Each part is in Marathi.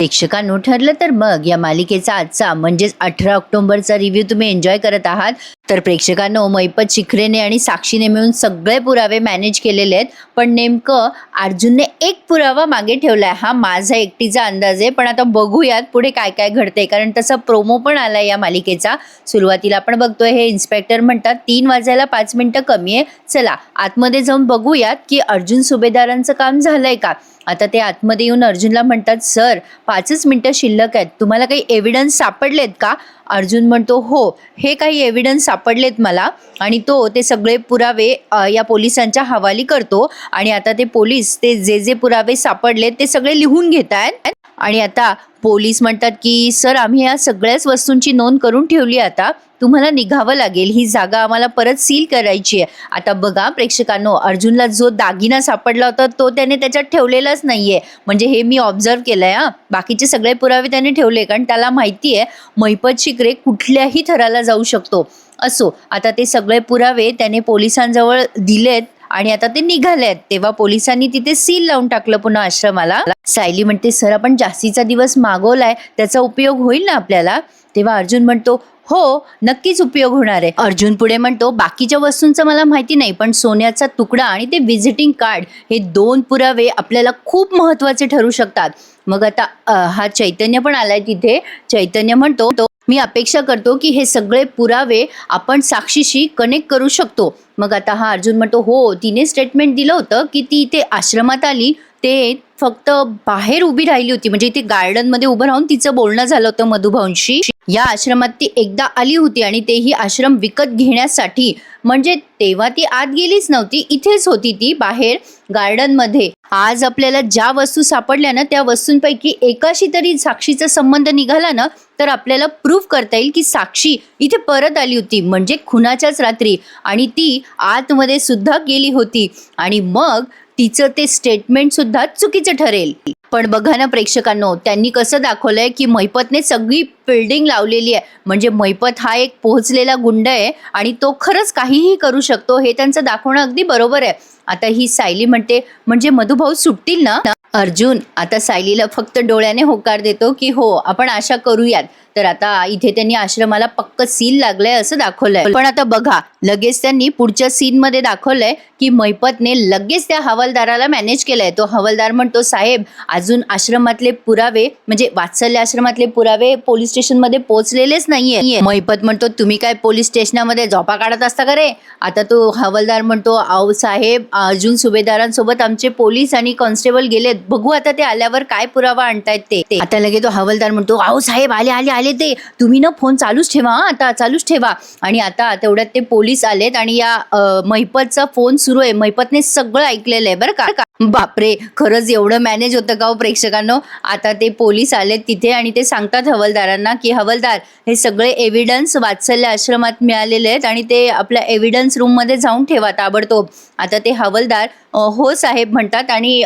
प्रेक्षकांनो, ठरलं तर मग या मालिकेचा आजचा म्हणजेच 18 ऑक्टोबरचा रिव्ह्यू तुम्ही एन्जॉय करत आहात. तर प्रेक्षकांनो, मैपत शिखरेने आणि साक्षीने मिळून सगळे पुरावे मॅनेज केलेले आहेत, पण नेमकं अर्जुनने एक पुरावा मागे ठेवलाय. हा माझा एकटीचा अंदाज आहे, पण आता बघूयात पुढे काय काय घडतंय, कारण तसा प्रोमो पण आलाय या मालिकेचा. सुरुवातीला आपण बघतोय हे इन्स्पेक्टर म्हणतात 3 वाजायला 5 मिनिटं कमी आहे, चला आतमध्ये जाऊन बघूयात की अर्जुन सुभेदारांचं काम झालंय का. आता ते आतमध्ये येऊन अर्जुनला म्हणतात, सर 5च मिनिटं शिल्लक आहेत, तुम्हाला काही एव्हिडन्स सापडलेत का. अर्जुन म्हणतो, हो हे काही एव्हिडन्स सापडलेत मला, आणि तो ते सगळे पुरावे या पोलिसांच्या हवाली करतो. आणि आता ते पोलीस ते जे पुरावे सापडलेत ते सगळे लिहून घेत आहेत. आणि आता पोलीस म्हणतात की सर, आम्ही या सगळ्याच वस्तूंची नोंद करून ठेवली, आता तुम्हाला निघावं लागेल, ही जागा आम्हाला परत सील करायची आहे. आता बघा प्रेक्षकांनो, अर्जुनला जो दागिना सापडला होता तो त्याने त्याच्यात ठेवलेलाच नाहीये, म्हणजे हे मी ऑब्झर्व केलंय. बाकीचे सगळे पुरावे त्याने ठेवले, कारण त्याला माहिती आहे मैपत शिखरे कुठल्याही थराला जाऊ शकतो. असो, आता ते सगळे पुरावे त्याने पोलिसांजवळ दिलेत आणि आता ते निघालेत. तेव्हा पोलिसांनी तिथे सील लावून टाकलं पुन्हा आश्रमाला. सायली म्हणते, सर आपण जास्तीचा दिवस मागवलाय, त्याचा उपयोग होईल ना आपल्याला. तेव्हा अर्जुन म्हणतो, हो नक्कीच उपयोग होणार आहे. अर्जुन पुढे म्हणतो, बाकीच्या वस्तूंचं मला माहिती नाही, पण सोन्याचा तुकडा आणि ते व्हिजिटिंग कार्ड हे 2 पुरावे आपल्याला खूप महत्त्वाचे ठरू शकतात. मग आता हा चैतन्य पण आलाय तिथे. चैतन्य म्हणतो, मी अपेक्षा करतो की हे सगळे पुरावे आपण साक्षीशी कनेक्ट करू शकतो. मग आता हा अर्जुन म्हणतो, हो तिने स्टेटमेंट दिलं होतं की ती इथे आश्रमात आली, ते फक्त बाहेर उभी राहिली होती, म्हणजे इथे गार्डनमध्ये उभं राहून तिचं बोलणं झालं होतं मधुभाऊंशी. या आश्रमात ती एकदा आली होती आणि तेही आश्रम विकत घेण्यासाठी, म्हणजे तेव्हा ती आत गेलीच नव्हती, इथेच होती ती बाहेर गार्डनमध्ये. आज आपल्याला ज्या वस्तू सापडल्या ना, त्या वस्तूंपैकी एकाशी तरी साक्षीचा संबंध निघाला ना, तर आपल्याला प्रूफ करता येईल की साक्षी इथे परत आली होती, म्हणजे खुनाच्याच रात्री, आणि ती आतमध्ये सुद्धा गेली होती, आणि मग तिचं ते स्टेटमेंट सुद्धा चुकीचं ठरेल. पण बघा ना प्रेक्षकांनो, त्यांनी कसं दाखवलंय की मैपतने सगळी फिल्डिंग लावलेली आहे, म्हणजे मैपत हा एक पोहोचलेला गुंड आहे आणि तो खरंच काहीही करू शकतो, हे त्यांचं दाखवणं अगदी बरोबर आहे. आता ही सायली म्हणते, म्हणजे मधुभाऊ सुटतील ना. अर्जुन आता सायलीला फक्त डोळ्याने होकार देतो की हो आपण आशा करूयात. तर आता इथे त्यांनी आश्रमाला पक्क सील लागलंय असं दाखवलंय. पण आता बघा, लगेच त्यांनी पुढच्या सीन मध्ये दाखवलंय की मैपतने लगेच त्या हवालदाराला मॅनेज केलंय. तो हवालदार म्हणतो, साहेब अजून आश्रमातले पुरावे, म्हणजे वात्सल्य आश्रमातले पुरावे पोलीस स्टेशन मध्ये पोहोचलेलेच नाहीये. मैपत म्हणतो, तुम्ही काय पोलीस स्टेशनमध्ये झोपा काढत असता का रे. आता तो हवालदार म्हणतो, आओ साहेब, अर्जुन सुभेदारांसोबत आमचे पोलीस आणि कॉन्स्टेबल गेलेत, बघू आता ते आल्यावर काय पुरावा आणतायत ते. आता लगे तो हवालदार म्हणतो, आओ साहेब आले आले आले ते, तुम्ही ना फोन चालूच ठेवा, आता चालूच ठेवा. आणि आता तेवढ्यात ते पोलीस आलेत आणि या मैपतचा फोन सुरू आहे. मैपतने सगळं ऐकलेलं आहे बरं का. बापरे, खरंच एवढं मॅनेज होतं का हो प्रेक्षकांनो. आता ते पोलीस आलेत तिथे आणि ते सांगतात हवालदारांना की हवालदार, हे सगळे एव्हिडन्स वात्सल्य आश्रमात मिळालेले आहेत आणि ते आपल्या एव्हिडन्स रूम मध्ये जाऊन ठेवा ताबडतोब. आता ते हवालदार हो साहेब म्हणतात आणि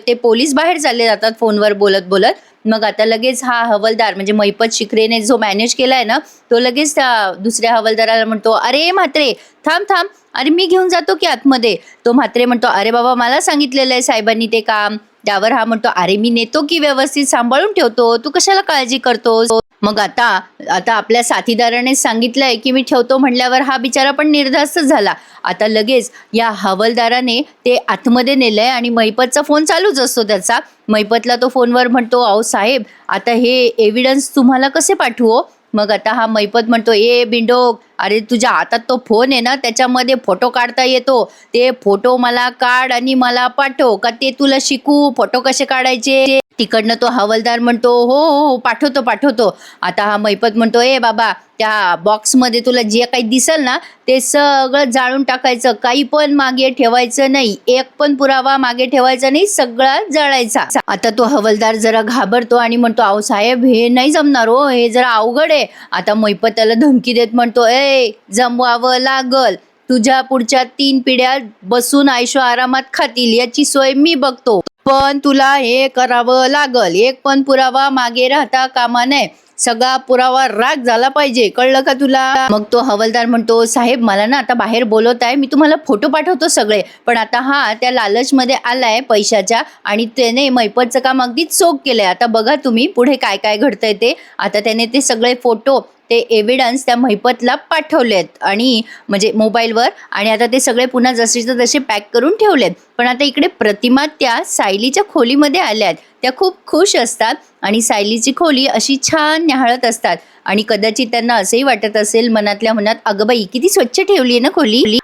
ते पोलीस बाहेर चालले जातात फोनवर बोलत बोलत. मग आता लगेच हा हवालदार, म्हणजे मैपत शिखरेने जो मॅनेज केलाय ना, तो लगेच त्या दुसऱ्या हवालदाराला म्हणतो, अरे म्हात्रे थांब थांब, अरे मी घेऊन जातो की आतमध्ये. तो म्हात्रे म्हणतो, अरे बाबा मला सांगितलेलं आहे साहेबांनी ते काम. त्यावर हा म्हणतो, अरे मी नेतो की, व्यवस्थित सांभाळून ठेवतो, तू कशाला काळजी करतोस. मग आता आपल्या साथीदाराने सांगितलंय की मी ठेवतो म्हणल्यावर हा बिचारा पण निर्धास्त झाला. आता लगेच या हवालदाराने ते आतमध्ये नेलंय आणि मैपतचा फोन चालूच असतो त्याचा. मैपतला तो फोनवर म्हणतो, अहो साहेब आता हे एव्हिडन्स तुम्हाला कसे पाठवू. मग आता हा मैपत म्हणतो, ए बिंडोक, अरे तुझ्या हातात तो फोन आहे ना, त्याच्यामध्ये फोटो काढता येतो, ते फोटो मला काढ आणि मला पाठव, का ते तुला शिकू फोटो कसे काढायचे. तिकडनं तो हवालदार म्हणतो, हो हो पाठवतो पाठवतो. आता हा मैपत म्हणतो, ए बाबा त्या बॉक्समध्ये तुला जे काही दिसेल ना ते सगळं जाळून टाकायचं, काही पण मागे ठेवायचं नाही, एक पण पुरावा मागे ठेवायचा नाही, सगळा जळायचा. आता तो हवालदार जरा घाबरतो आणि म्हणतो, अहो साहेब हे नाही जमणार हो, हे जरा अवघड आहे. आता मैपत त्याला धमकी देत म्हणतो, ए जमवावं लागल, तुझ्या पुढच्या 3 पिढ्या बसून आयशो आरामात खातील, याची सोय मी बघतो. पण तुला हे करावं लागल, एक पण पुरावा मागे राहता कामा नये, सगळा पुरावा राग झाला पाहिजे, कळलं का तुला? मग तो हवालदार म्हणतो, साहेब मला ना आता बाहेर बोलवत आहे, मी तुम्हाला फोटो पाठवतो सगळे, पण आता हा त्या लालचमध्ये आलाय पैशाच्या आणि त्याने मैपतचं काम अगदी चोख केलंय. आता बघा तुम्ही पुढे काय काय घडतंय ते. आता त्याने ते सगळे फोटो, ते एव्हिडन्स त्या महिपतला पाठवलेत आणि म्हणजे मोबाईलवर, आणि आता ते सगळे पुन्हा जसेच्या तसे पॅक करून ठेवलेत. पण आता इकडे प्रतिमा त्या सायलीच्या खोलीमध्ये आल्यात. त्या खूप खुश असतात आणि सायलीची खोली अशी छान न्याहाळत असतात आणि कदाचित त्यांना असंही वाटत असेल मनातल्या मनात, अगं बाई किती स्वच्छ ठेवली आहे ना खोली.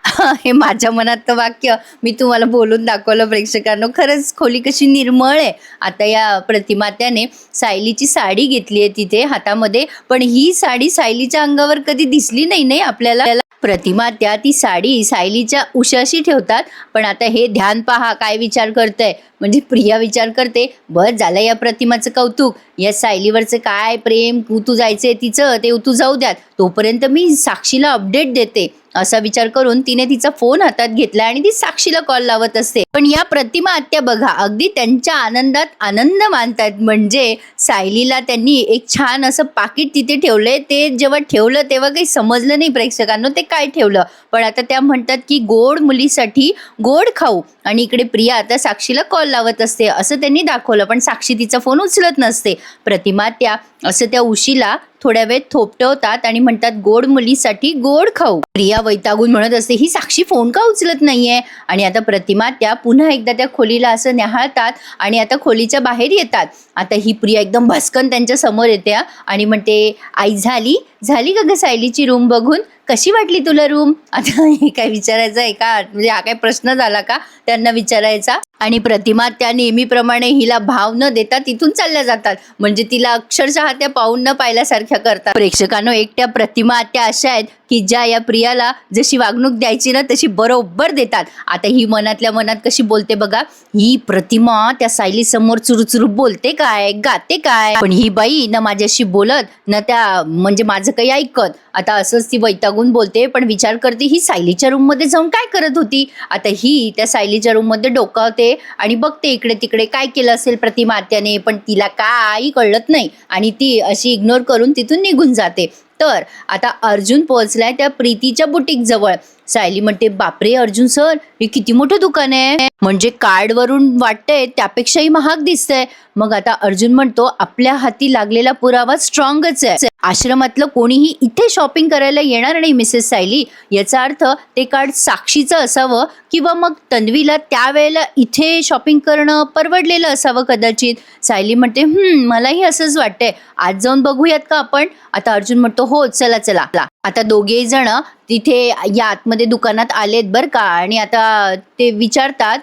हे माझ्या मनात तर वाक्य मी तुम्हाला बोलून दाखवलं प्रेक्षकांनो. खरंच खोली कशी निर्मळ आहे. आता या प्रतिमा त्याने सायलीची साडी घेतली आहे तिथे हातामध्ये, पण ही साडी सायलीच्या अंगावर कधी दिसली नाही आपल्याला. प्रतिमा त्या ती साडी सायलीच्या उशाशी ठेवतात. पण आता हे ध्यान पहा काय विचार करतंय, म्हणजे प्रिया विचार करते, बस झालं या प्रतिमाचं कौतुक, या सायलीवरचं काय प्रेम तू जायचंय तिचं ते तू जाऊ द्यात, तोपर्यंत मी साक्षीला अपडेट देते, असा विचार करून तिने तिचा फोन हातात घेतला आणि ती साक्षीला कॉल लावत असते. पण या प्रतिमा आत्या बघा अगदी त्यांच्या आनंदात आनंद मानतात. म्हणजे सायलीला त्यांनी एक छान असं पाकिट तिथे ठेवलंय. ते जेव्हा ठेवलं तेव्हा काही समजलं नाही प्रेक्षकांनो ते काय ठेवलं, पण आता त्या म्हणतात की गोड मुलीसाठी गोड खाऊ, आणि इकडे प्रिया आता साक्षीला कॉल लावत असते असं त्यांनी दाखवलं. पण साक्षी तिचा फोन उचलत नसते. प्रतिमा त्या असं त्या उशीला थोड्या वेळ थोपटवतात आणि म्हणतात गोड मुलीसाठी गोड खाऊ. प्रिया वैतागून म्हणत असते, ही साक्षी फोन का उचलत नाहीये. आणि आता प्रतिमा त्या पुन्हा एकदा त्या खोलीला असं न्याहाळतात आणि आता खोलीच्या बाहेर येतात. आता ही प्रिया एकदम भस्कन त्यांच्या समोर येते आणि म्हणते, आई झाली का ग सायलीची रूम बघून, कशी वाटली तुला रूम. आता हे काय विचारायचं आहे का, म्हणजे हा काय प्रश्न झाला का त्यांना विचारायचा. आणि प्रतिमा त्या नेहमीप्रमाणे हिला भाव न देता तिथून चालल्या जातात. म्हणजे तिला अक्षरशः त्या पाहून न पाहिल्यासारख्या करतात. प्रेक्षकांनो एकट्या प्रतिमा त्या अशा आहेत की ज्या या प्रियाला जशी वागणूक द्यायची ना तशी बरोबर देतात. आता ही मनातल्या मनात कशी बोलते बघा, ही प्रतिमा त्या सायली समोर चुरूचुरू बोलते काय, गाते काय, पण ही बाई ना माझ्याशी बोलत ना त्या म्हणजे माझं काही ऐकत. आता असंच ती वैतागून बोलते, पण विचार करते ही सायलीच्या रूम मध्ये जाऊन काय करत होती. आता ही त्या सायलीच्या रूम मध्ये डोकावते आणि बघते इकडे तिकडे काय केलं असेल प्रतिमा आत्याने, पण तिला काही कळत नाही आणि ती अशी इग्नोर करून तिथून निघून जाते. तर आता अर्जुन पोहोचलाय त्या प्रीतीच्या बुटीक जवळ. सायली म्हणते, बापरे अर्जुन सर, हे किती मोठं दुकान आहे, म्हणजे कार्डवरून वाटतंय त्यापेक्षाही महाग दिसतंय. मग आता अर्जुन म्हणतो, आपल्या हाती लागलेला पुरावा स्ट्रॉंगच आहे. आश्रमातलं कोणीही इथे शॉपिंग करायला येणार नाही मिसेस सायली. याचा अर्थ ते कार्ड साक्षीचं असावं किंवा मग तन्वीला त्यावेळेला इथे शॉपिंग करणं परवडलेलं असावं कदाचित. सायली म्हणते, मलाही असंच वाटतंय, आज जाऊन बघूयात का आपण. आता अर्जुन म्हणतो, हो चला चला. आता दोघेही जण तिथे या आतमध्ये दुकानात आलेत बरं का, आणि आता ते विचारतात,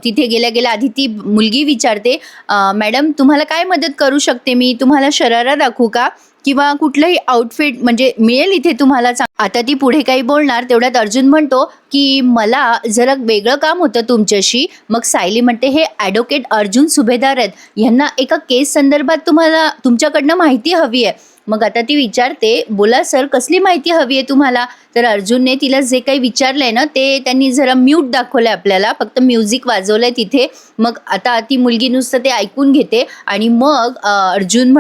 तिथे गेल्या गेल्या आधी ती मुलगी विचारते, मॅडम तुम्हाला काय मदत करू शकते मी, तुम्हाला शरारा दाखवू का किंवा कुठलंही आउटफिट म्हणजे मिळेल इथे तुम्हाला. आता ती पुढे काही बोलणार तेवढ्यात अर्जुन म्हणतो की मला जरा वेगळं काम होतं तुमच्याशी. मग सायली म्हणते, हे ॲडव्होकेट अर्जुन सुभेदार आहेत, यांना एका केस संदर्भात तुम्हाला तुमच्याकडनं माहिती हवी आहे. मग आता ती विचारते, बोला सर कसली माहिती हवी आहे तुम्हाला. तर अर्जुनने तिला जे काही विचारलंय ना ते त्यांनी जरा म्यूट दाखवलंय आपल्याला, फक्त म्युझिक वाजवलंय तिथे. मग आता ती मुलगी नुसतं ते ऐकून घेते आणि मग अर्जुन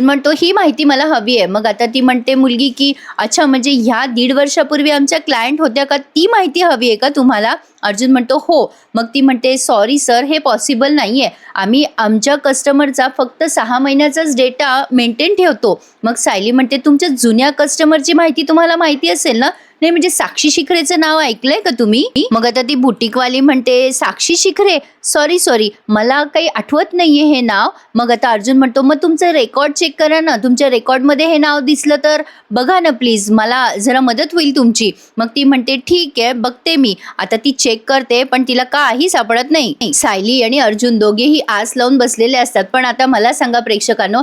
म्हणतो, ही माहिती मला हवी आहे. मग आता ती म्हणते मुलगी की अच्छा, म्हणजे ह्या 1.5 वर्षापूर्वी आमच्या क्लायंट होत्या का, ती माहिती हवी आहे का तुम्हाला. अर्जुन म्हणतो हो. मग ती म्हणते, सॉरी सर हे पॉसिबल नाही आहे, आम्ही आमच्या कस्टमरचा फक्त 6 महिन्याचाच डेटा मेंटेन ठेवतो. मग सायली म्हणते, तुमच्या जुन्या कस्टमरची माहिती तुम्हाला माहिती असेल ना. नाही म्हणजे साक्षी शिखरेचं नाव ऐकलंय का तुम्ही. मग आता ती बुटीकवाली म्हणते, साक्षी शिखरे, सॉरी मला काही आठवत नाहीये हे नाव. मग आता अर्जुन म्हणतो, मग तुमचं रेकॉर्ड चेक करा ना, तुमच्या रेकॉर्डमध्ये हे नाव दिसलं तर बघा ना प्लीज, मला जरा मदत होईल तुमची. मग ती म्हणते, ठीक आहे बघते मी. आता ती चेक करते पण तिला काही सापडत नाही. सायली आणि अर्जुन दोघेही आस लावून बसलेले असतात. पण आता मला सांगा प्रेक्षकांनो,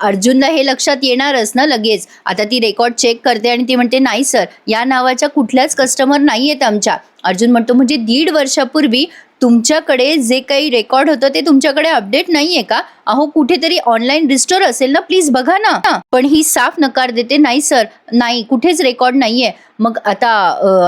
अर्जुनला हे लक्षात येणारच ना लगेच. आता ती रेकॉर्ड चेक करते आणि ती म्हणते, नाही सर या नावाच्या कुठल्याच कस्टमर नाही आहेत आमच्या. अर्जुन म्हणतो, म्हणजे 1.5 वर्षापूर्वी तुमच्याकडे जे काही रेकॉर्ड होतं ते तुमच्याकडे अपडेट नाही आहे का. अहो कुठेतरी ऑनलाईन रिस्टोर असेल ना, प्लीज बघा ना. पण ही साफ नकार देते, नाही सर, नाही कुठेच रेकॉर्ड नाहीये. मग आता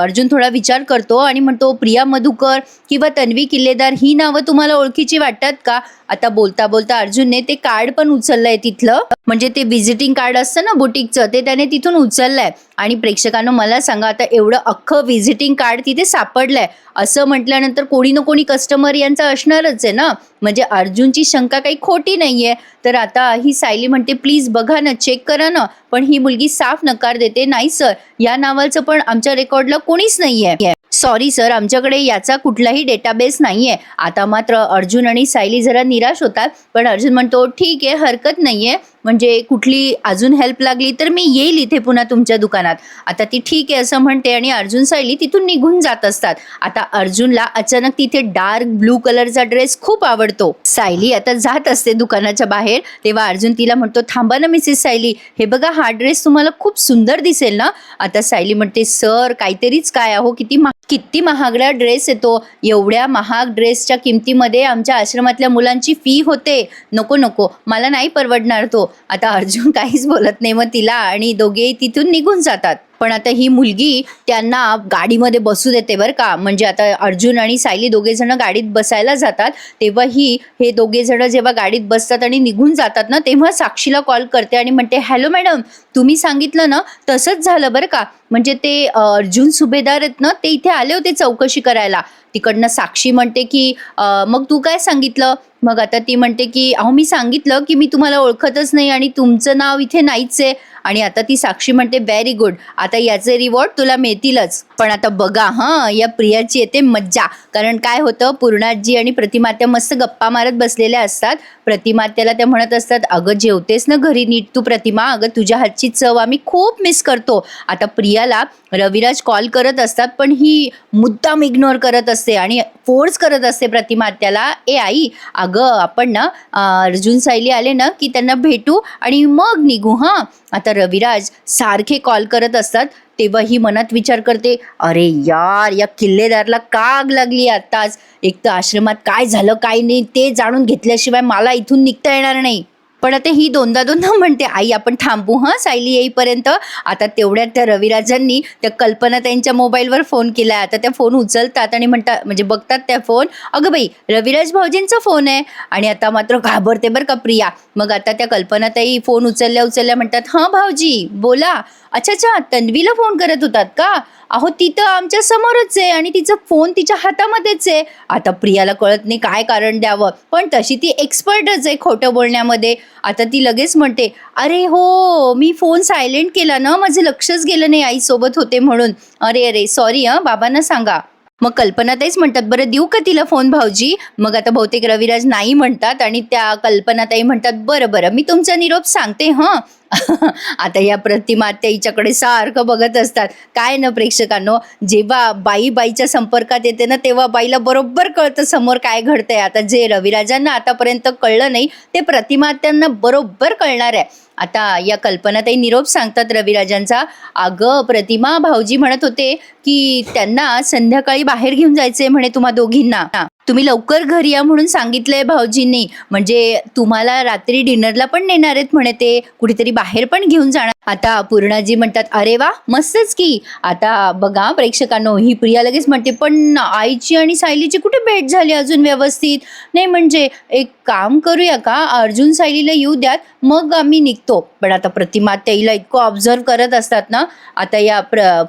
अर्जुन थोडा विचार करतो आणि म्हणतो, प्रिया मधुकर किंवा तन्वी किल्लेदार ही नावं तुम्हाला ओळखीची वाटतात का? आता बोलता बोलता अर्जुनने ते कार्ड पण उचललंय तिथलं, म्हणजे ते व्हिजिटिंग कार्ड असतं ना बुटीकचं, ते त्याने तिथून उचललंय. आणि प्रेक्षकांनो मला सांगा, आता एवढं अख्खं व्हिजिटिंग कार्ड तिथे सापडलंय असं म्हटल्यानंतर कोणी ना कोणी कस्टमर यांचा असणारच आहे ना, म्हणजे अर्जुनची शंका काही खोटी नाहीये. तर आता ही सायली म्हणते, प्लीज बघा ना, चेक करा ना. पण ही मुलगी साफ नकार देते, नाही सर, या नावाचं पण आमच्या रेकॉर्डला कोणीच नाहीये. सॉरी सर, आमच्याकडे याचा कुठलाही डेटाबेस नाहीये. आता मात्र अर्जुन आणि सायली जरा निराश होतात, पण अर्जुन म्हणतो, ठीक आहे, हरकत नाहीये, म्हणजे कुठली अजून हेल्प लागली तर मी येईल इथे पुन्हा तुमच्या दुकानात. आता ती ठीक आहे असं म्हणते आणि अर्जुन सायली तिथून निघून जात असतात. आता अर्जुनला अचानक तिथे डार्क ब्लू कलरचा ड्रेस खूप आवडतो. सायली आता जात असते दुकानाच्या बाहेर, तेव्हा अर्जुन तिला म्हणतो, थांबा ना मिसेस सायली, हे बघा हा ड्रेस तुम्हाला खूप सुंदर दिसेल ना. आता सायली म्हणते, सर काहीतरीच काय अहो, किती महागडा ड्रेस येतो, एवढ्या महाग ड्रेसच्या किमतीमध्ये आमच्या आश्रमातल्या मुलांची फी होते, नको नको, मला नाही परवडणार तो. आता अर्जुन काहीच बोलत नाही मग तिला, आणि दोघेही तिथून निघून जातात. पण आता ही मुलगी त्यांना गाडीमध्ये बसू देते बरं का, म्हणजे आता अर्जुन आणि सायली दोघे जण गाडीत बसायला जातात, तेव्हा हे दोघे जण जेव्हा गाडीत बसतात आणि निघून जातात ना, तेव्हा साक्षीला कॉल करते आणि म्हणते, हॅलो मॅडम, तुम्ही सांगितलं ना तसंच झालं बरं का, म्हणजे ते अर्जुन सुभेदार आहेत ना, ते इथे आले होते चौकशी करायला. तिकडनं साक्षी म्हणते की मग तू काय सांगितलं? मग आता ती म्हणते की अहो मी सांगितलं की मी तुम्हाला ओळखतच नाही आणि तुमचं नाव इथे नाहीच आहे. आणि आता ती साक्षी म्हणते, व्हेरी गुड, आता याचे रिवॉर्ड तुला मिळतीलच. पण आता बघा हां, या प्रियाची येते मज्जा. कारण काय होतं, पूर्णाजी आणि प्रतिमात्या मस्त गप्पा मारत बसलेल्या असतात. प्रतिमात्याला त्या म्हणत असतात, अगं जेवतेस ना घरी नीट तू प्रतिमा, अगं तुझ्या हातची चव आम्ही खूप मिस करतो. आता प्रियाला रविराज कॉल करत असतात, पण ही मुद्दाम इग्नोर करत असते आणि फोर्स करत असते प्रतिमात्याला, ए आई अगं आपण ना अर्जुन सायली आले ना की त्यांना भेटू आणि मग निघू हां. आता रविराज सारखे कॉल करत असतात, तेव्हा ही मनात विचार करते, अरे यार या किल्लेदारला का आग लागली आताच, एक तर आश्रमात काय झालं काय नाही ते जाणून घेतल्याशिवाय मला इथून निघता येणार नाही. पण आता ही दोनदा म्हणते, आई आपण थांबू हां सायली येईपर्यंत. आता तेवढ्यात त्या रविराजांनी त्या कल्पना त्यांच्या मोबाईलवर फोन केला. आता त्या फोन उचलतात आणि म्हणतात, म्हणजे बघतात त्या फोन, अगं बाई रविराज भाऊजींचा फोन आहे. आणि आता मात्र घाबरते बरं का प्रिया. मग आता त्या कल्पनाताई फोन उचलल्या म्हणतात, हां भाऊजी बोला. अच्छा, तन्वीला फोन करत होतात का? अहो ती तर आमच्या समोरच आहे आणि तिचा फोन तिच्या हातामध्येच आहे. आता प्रियाला कळत नाही काय कारण द्यावं, पण तशी ती एक्सपर्टच आहे खोटं बोलण्यामध्ये. आता ती लगेच म्हणते, अरे हो मी फोन सायलेंट केला ना, माझं लक्षच गेलं नाही आईसोबत होते म्हणून, अरे सॉरी हां, बाबांना सांगा. मग कल्पनाताईच म्हणतात, बरं देऊ का तिला फोन भाऊजी? मग आता बहुतेक रविराज नाही म्हणतात आणि त्या कल्पनाताई म्हणतात, बरं मी तुमचा निरोप सांगते हां. आता या प्रतिमा त्याच्याकडे सारखं बघत असतात. काय ना प्रेक्षकांनो, जेव्हा बाईच्या संपर्कात येते ना, तेव्हा बाईला बरोबर कळतं समोर काय घडतंय. आता जे रविराजांना आतापर्यंत कळलं नाही ते प्रतिमा त्यांना बरोबर कळणार आहे. आता या कल्पनाताई निरोप सांगतात रविराजांचा, अगं प्रतिमा भाऊजी म्हणत होते की त्यांना संध्याकाळी बाहेर घेऊन जायचंय म्हणे तुम्हा दोघींना, तुम्ही लवकर घरी या म्हणून सांगितलंय भाऊजींनी, म्हणजे तुम्हाला रात्री डिनरला पण नेणार आहेत म्हणे, ते कुठेतरी बाहेर पण घेऊन जाणार. आता पूर्णाजी म्हणतात, अरे वा मस्तच की. आता बघा प्रेक्षकांनो, ही प्रिया लगेच म्हणते, पण आईची आणि सायलीची कुठे भेट झाली अजून व्यवस्थित नाही, म्हणजे एक काम करूया का, अर्जुन सायलीला येऊ द्यात मग आम्ही निघतो. पण आता प्रतिमा त्याला इतकं ऑब्झर्व करत असतात ना. आता या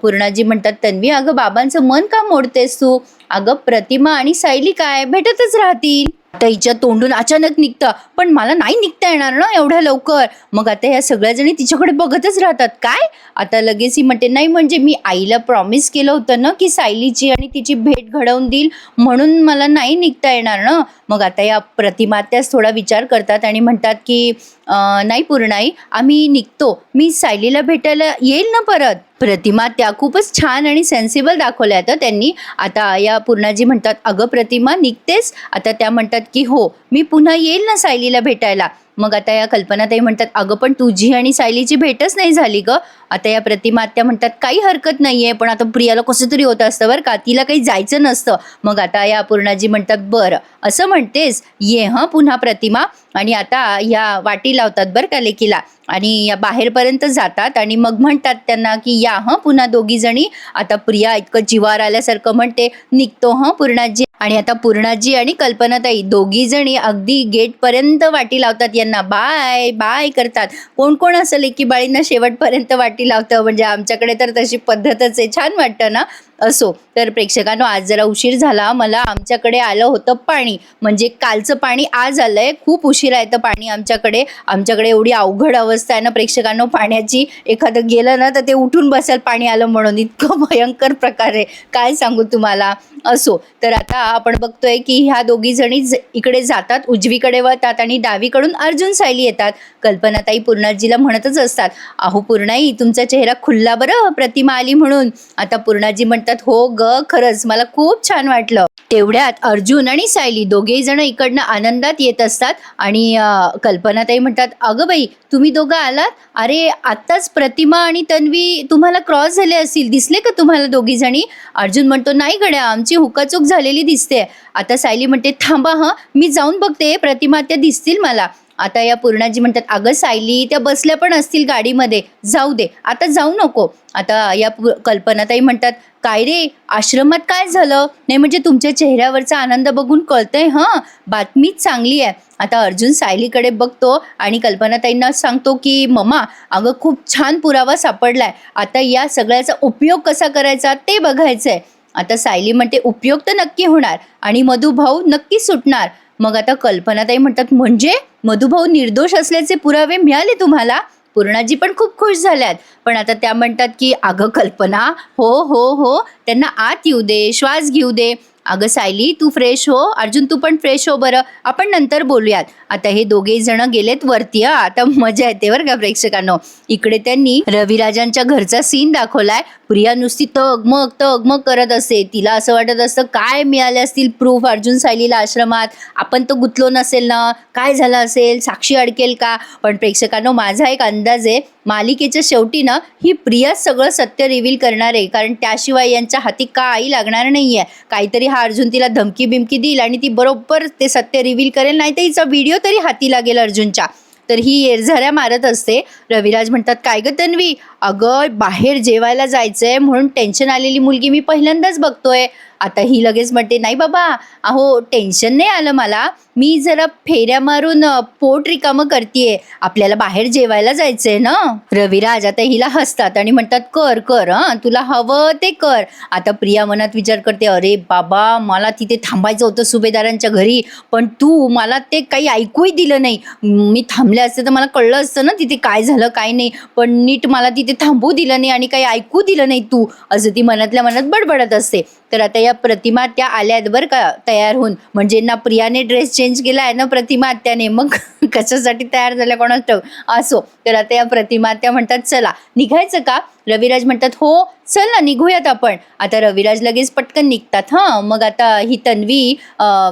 पूर्णाजी म्हणतात, तन्वी अगं बाबांचं मन का मोडतेस तू, अगं प्रतिमा आणि सायली काय भेटतच राहतील. आता हिच्या तोंडून अचानक निघतं, पण मला नाही निघता येणार ना एवढ्या लवकर. मग आता ह्या सगळ्या जणी तिच्याकडे बघतच राहतात. काय आता लगेच ही म्हणते, नाही म्हणजे मी आईला प्रॉमिस केलं होतं ना की सायलीची आणि तिची भेट घडवून देईल, म्हणून मला नाही निघता येणार ना. मग आता या प्रतिमा त्याच थोडा विचार करतात आणि म्हणतात की नाही पूर्णाई, आम्ही निघतो, मी सायलीला भेटायला येईल ना परत. प्रतिमा त्या खूपच छान आणि सेन्सिबल दाखवल्या तर त्यांनी. आता या पूर्णाजी म्हणतात, अगं प्रतिमा निघतेस? आता त्या म्हणतात की हो, मी पुन्हा येईल ना सायलीला भेटायला. मग आता या कल्पनाताई म्हणतात, अगं पण तुझी आणि सायलीची भेटच नाही झाली ग. आता या प्रतिमा आत्या म्हणतात, काही हरकत नाहीये, पण आता प्रियाला कसं तरी होत असतं बरं का, तिला काही जायचं नसतं. मग आता या अपूर्णाजी म्हणतात, बरं असं म्हणतेस, ये हं पुन्हा प्रतिमा. आणि आता या वाटी लावतात बरं का लेकीला, आणि या बाहेरपर्यंत जातात आणि मग म्हणतात त्यांना की या हं पुन्हा दोघी जणी. आता प्रिया इतकं जिवार आल्यासारखं म्हणते, निघतो हं पूर्णाजी. आणि आता पूर्णाजी आणि कल्पनाताई दोघी जणी अगदी गेटपर्यंत वाटी लावतात, यांना बाय बाय करतात. कोण कोण असं लेकी बाळींना शेवटपर्यंत वाटी लावतं, म्हणजे आमच्याकडे तर तशी पद्धतच आहे. छान वाटतं ना. असो, तर प्रेक्षकांनो आज जरा उशीर झाला, मला आमच्याकडे आलं होतं पाणी, म्हणजे कालचं पाणी आज आलंय. खूप उशिरा येतं पाणी आमच्याकडे एवढी अवघड अवस्था आहे ना प्रेक्षकांनो पाण्याची. एखादं गेलं ना तर ते उठून बसेल पाणी आलं म्हणून, इतकं भयंकर प्रकार आहे, काय सांगू तुम्हाला. असो, तर आता आपण बघतोय की ह्या दोघी जणी इकडे जातात, उजवीकडे वळतात आणि डावीकडून अर्जुन सायली येतात. कल्पनाताई पूर्णाजीला म्हणतच असतात, अहो पूर्णाई तुमचा चेहरा खुलला बरं प्रतिमा आली म्हणून. आता पूर्णाजी म्हणतात, हो ग खरंच मला खूप छान वाटलं. तेवढ्यात अर्जुन आणि सायली दोघेही जण इकडनं आनंदात येत असतात आणि कल्पनाताई म्हणतात, अगं बाई तुम्ही दोघं आलात, अरे आत्ताच प्रतिमा आणि तन्वी तुम्हाला क्रॉस झाले असतील, दिसले का तुम्हाला दोघी जणी. अर्जुन म्हणतो, नाही गड्या आमची हुकाचूक झालेली दिसते. आता सायली म्हणते, थांबा हं मी जाऊन बघते, प्रतिमा त्या दिसतील मला. आता या पूर्णाजी म्हणतात, अगं सायली त्या बसल्या पण असतील गाडीमध्ये, जाऊ दे आता जाऊ नको. आता या कल्पनाताई म्हणतात, काय रे आश्रमात काय झालं नाही, म्हणजे तुमच्या चेहऱ्यावरचा आनंद बघून कळतंय हं बातमीच चांगली आहे. आता अर्जुन सायलीकडे बघतो आणि कल्पनाताईंना सांगतो की मम्मा अगं खूप छान पुरावा सापडलाय, आता या सगळ्याचा उपयोग कसा करायचा ते बघायचंय. आता सायली म्हणते, उपयोग तर नक्की होणार आणि मधुभाऊ नक्की सुटणार. मग आता कल्पनाताई म्हणतात, म्हणजे मधुभाऊ निर्दोष असल्याचे पुरावे मिळाले तुम्हाला. पूर्णाजी पण खूप खुश झाल्यात, पण आता त्या म्हणतात की अगं कल्पना हो हो हो त्यांना आत येऊ दे, श्वास घेऊ दे. अगं सायली तू फ्रेश हो, अर्जुन तू पण फ्रेश हो बरं, आपण नंतर बोलूयात. आता हे दोघेही जण गेलेत वरती. आता मजा येते बरं का प्रेक्षकांनो. इकडे त्यांनी रविराजांच्या घरचा सीन दाखवलाय. प्रिया नुसती तगमग करत असते, तिला असं वाटत असतं काय मिळाले असतील प्रूफ अर्जुन सायलीला आश्रमात, आपण तर गुंतलो नसेल ना, काय झालं असेल, साक्षी अडकेल का. पण प्रेक्षकांनो माझा एक अंदाज आहे, मालिकेच्या शेवटी ना ही प्रिया सगळं सत्य रिव्हील करणार आहे, कारण त्याशिवाय यांच्या हाती काही लागणार नाहीये. काहीतरी हा अर्जुन तिला धमकी बिमकी देईल आणि ती बरोबर ते सत्य रिव्हील करेल, नाही तर हिचा व्हिडिओ तरी हाती लागेल अर्जुनच्या. तर ही येरझाऱ्या मारत असते. रविराज म्हणतात, काय ग तन्वी, अगं बाहेर जेवायला जायचंय म्हणून टेन्शन आलेली मुलगी मी पहिल्यांदाच बघतोय. आता ही लगेच म्हणते, नाही बाबा अहो टेन्शन नाही आलं मला, मी जरा फेऱ्या मारून पोट रिकामं करतीये, आपल्याला बाहेर जेवायला जायचंय ना. रविराज आता हिला हसतात आणि म्हणतात, कर कर हं तुला हवं ते कर. आता प्रिया मनात विचार करते, अरे बाबा मला तिथे थांबायचं होतं सुभेदारांच्या घरी, पण तू मला ते काही ऐकूही दिलं नाही. मी थांबले असते तर मला कळलं असतं ना तिथे काय झालं काय नाही, पण नीट मला तिथे थांबू दिलं नाही आणि काही ऐकू दिलं नाही तू, असं ती मनातल्या मनात बडबडत असते. तर आता या प्रतिमा आत्या आल्यात बरं का तयार होऊन, म्हणजे ना प्रियाने ड्रेस चेंज केला आहे ना प्रतिमा आत्याने, मग कशासाठी तयार झाल्या कोणाच ठाऊक. असो, तर आता या प्रतिमा आत्या म्हणतात, चला निघायचं का. रविराज म्हणतात, हो चल ना निघूयात आपण. आता रविराज लगेच पटकन निघतात. मग आता ही तन्वी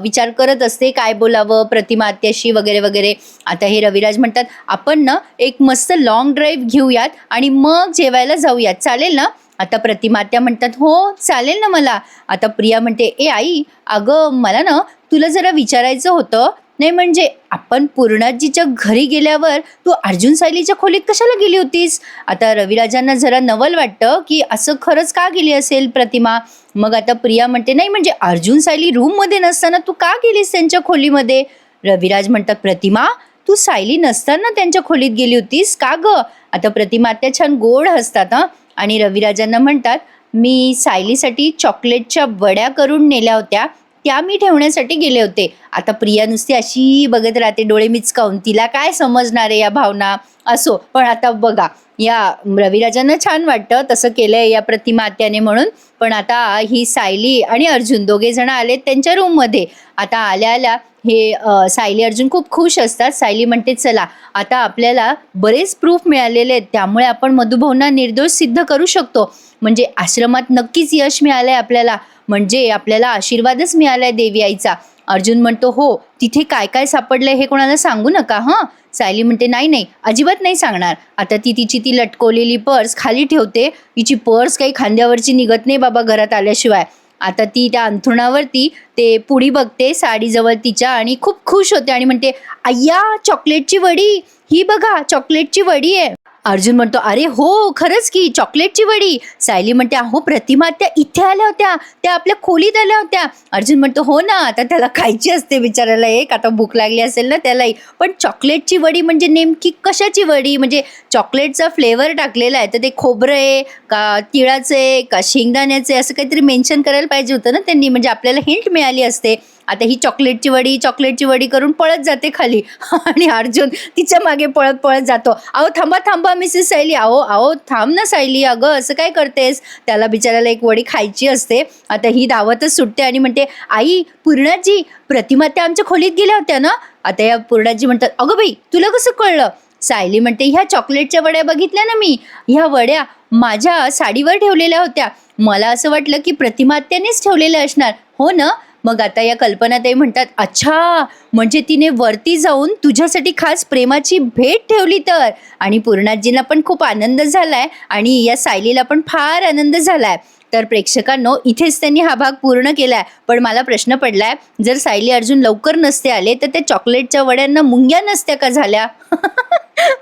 विचार करत असते काय बोलावं प्रतिमा आत्याशी वगैरे वगैरे. आता हे रविराज म्हणतात, आपण ना एक मस्त लॉंग ड्राईव्ह घेऊयात आणि मग जेवायला जाऊयात, चालेल ना. आता प्रतिमा आत्या म्हणतात, हो चालेल ना मला. आता प्रिया म्हणते, ए आई अगं मला ना तुला जरा विचारायचं होतं, नाही म्हणजे आपण पूर्णाजीच्या घरी गेल्यावर तू अर्जुन सायलीच्या खोलीत कशाला गेली होतीस. आता रविराजांना जरा नवल वाटतं की असं खरंच का गेली असेल प्रतिमा. मग आता प्रिया म्हणते, नाही म्हणजे अर्जुन सायली रूममध्ये नसताना तू का गेलीस त्यांच्या खोलीमध्ये. रविराज म्हणतात, प्रतिमा तू सायली नसताना त्यांच्या खोलीत गेली होतीस का ग. आता प्रतिमा आत्या छान गोड हसतात आणि रविराजांना म्हणतात, मी सायलीसाठी चॉकलेटच्या वड्या करून नेल्या होत्या, त्या मी ठेवण्यासाठी गेले होते. आता प्रिया नुसती अशी बघत राहते डोळे मिचकावून, तिला काय समजणार आहे या भावना. असो, पण आता बघा या रविराजांना छान वाटतं तसं केलंय या प्रतिमा आत्याने म्हणून. पण आता ही सायली आणि अर्जुन दोघे जण आले त्यांच्या रूममध्ये. आता आल्या आल्या हे सायली अर्जुन खूप खुश असतात. सायली म्हणते, चला आता आपल्याला बरेच प्रूफ मिळालेले आहेत, त्यामुळे आपण मधुभाऊंना निर्दोष सिद्ध करू शकतो. म्हणजे आश्रमात नक्कीच यश मिळालंय आपल्याला, म्हणजे आपल्याला आशीर्वादच मिळालाय देवी आईचा. अर्जुन म्हणतो हो, तिथे काय काय सापडलंय हे कोणाला सांगू नका हं. सायली म्हणते नाही नाही, अजिबात नाही सांगणार. आता ती लटकवलेली पर्स खाली ठेवते. हिची पर्स काही खांद्यावरची निघत नाही बाबा घरात आल्याशिवाय. आता ती त्या अंथरुणावरती ते पुडी बघते साडीजवळ तिच्या आणि खूप खुश होते आणि म्हणते, अय्या चॉकलेटची वडी, ही बघा चॉकलेटची वडी आहे. अर्जुन म्हणतो अरे हो खरंच की चॉकलेटची वडी. सायली म्हणते अहो प्रतिमा त्या इथे आल्या होत्या, त्या आपल्या खोलीत आल्या होत्या. अर्जुन म्हणतो हो ना, आता त्याला खायची असते बिचारायला एक, आता भूक लागली असेल ना त्यालाही. पण चॉकलेटची वडी म्हणजे नेमकी कशाची वडी, म्हणजे चॉकलेटचा फ्लेवर टाकलेला आहे तर ते खोबरं आहे का तिळाचं आहे का शेंगदाण्याचं आहे असं काहीतरी मेन्शन करायला पाहिजे होतं ना त्यांनी, म्हणजे आपल्याला हिंट मिळाली असते. आता ही चॉकलेटची वडी करून पळत जाते खाली आणि अर्जुन तिच्या मागे पळत पळत जातो. अहो थांबा थांबा मिसेस सायली, अहो थांब ना सायली, अगं असं काय करतेस. त्याला बिचारायला एक वडी खायची असते. आता ही धावतच सुटते आणि म्हणते आई पूर्णाजी, प्रतिमा त्या आमच्या खोलीत गेल्या होत्या ना. आता या पूर्णाजी म्हणतात अगं बाई तुला कसं कळलं. सायली म्हणते ह्या चॉकलेटच्या वड्या बघितल्या ना मी, ह्या वड्या माझ्या साडीवर ठेवलेल्या होत्या. मला असं वाटलं की प्रतिमा त्यानेच ठेवलेल्या असणार. हो ना. मग आता या कल्पनाताई म्हणतात अच्छा, म्हणजे तिने वरती जाऊन तुझ्यासाठी खास प्रेमाची भेट ठेवली तर. आणि पूर्णाजींना पण खूप आनंद झालाय आणि या सायलीला पण फार आनंद झालाय. तर प्रेक्षकांनो इथेच त्यांनी हा भाग पूर्ण केलाय. पण मला प्रश्न पडलाय, जर सायली अर्जुन लवकर नसते आले तर त्या चॉकलेटच्या वड्यांना मुंग्या नसत्या का झाल्या.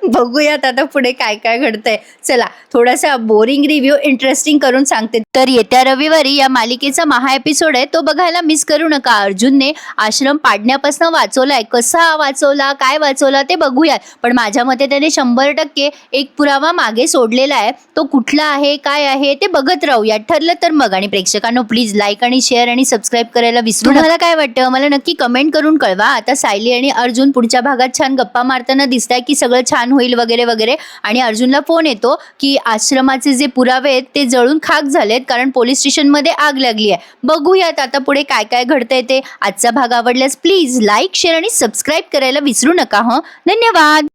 बघूयात आता पुढे काय काय घडतंय. चला थोडासा बोरिंग रिव्ह्यू इंटरेस्टिंग करून सांगते. तर येत्या रविवारी या मालिकेचा महा एपिसोड आहे, तो बघायला मिस करू नका. अर्जुनने आश्रम पाडण्यापासून वाचवलाय, कसा वाचवला काय वाचवला ते बघूयात. पण माझ्या मते त्याने 100% एक पुरावा मागे सोडलेला आहे. तो कुठला आहे काय आहे ते बघत राहूयात, ठरलं तर मग. आणि प्रेक्षकांनो प्लीज लाईक आणि शेअर आणि सबस्क्राईब करायला विसरू नका. तुम्हाला काय वाटतं मला नक्की कमेंट करून कळवा. आता सायली आणि अर्जुन पुढच्या भागात छान गप्पा मारताना दिसताय की सगळं छान होईल वगैरे वगैरे. आणि अर्जुनला फोन येतो की आश्रमाचे जे पुरावे आहेत ते जळून खाक झालेत कारण पोलीस स्टेशनमध्ये आग लागली आहे. बघूयात आता पुढे काय काय घडतंय ते. आजचा भाग आवडल्यास प्लीज लाईक शेअर आणि सबस्क्राईब करायला विसरू नका हं. धन्यवाद.